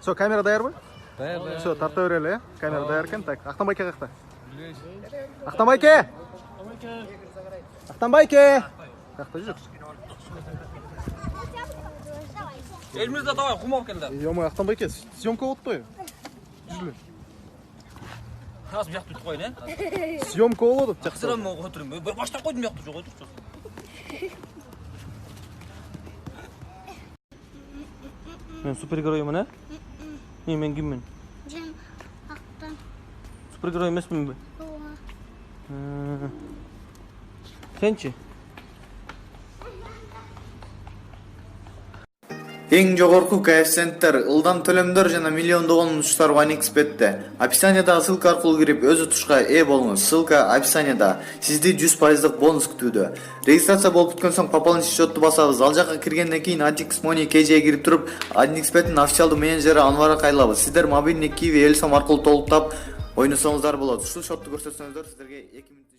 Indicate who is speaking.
Speaker 1: Все, камера даярбы?
Speaker 2: Даяр.
Speaker 1: Все, тарта берели, э? Камера даяр экен. Так, Ақтанбайке какта? Ақтанбайке! Ақтанбайке! Какта жүрсүз?
Speaker 2: Элимизде давай кумап келди.
Speaker 1: Ё-моё, Ақтанбайке, съемка болуп атпайбы? Жүрүлү.
Speaker 2: Аз бияк түтүп коюн, э?
Speaker 1: Съемка болуп атып, жакшы.
Speaker 2: Сырам отурум. Баштап койдум бияк жок отурчу. Мен супергероймун, э? Мен киммин?
Speaker 3: Жен Ақтан.
Speaker 2: Супергерой эмесминби?
Speaker 3: Ооба.
Speaker 2: Сенчи?
Speaker 4: Эң жогорку коэффициенттер, ылдам төлөмдөр жана миллиондогон утуштар OneXBet'те. Описаниядагы ссылка аркылуу кирип өз утушка ээ болуңуз. Ссылка описанияда. Сизди 100% бонус күтүүдө. Регистрация болуп бүткөн соң пополнить счетту басабыз. Ал жака киргенден кийин Atix Money KJ'ге кирип туруп, OneXBet'ин официалдуу менеджери Анварга кайрылабыз. Сиздер мобильный Kiwi Элсом аркылуу толуктап ойносоңуздар болот. Ушул счетту көрсөтсөңүздөр сиздерге 2 мүнөт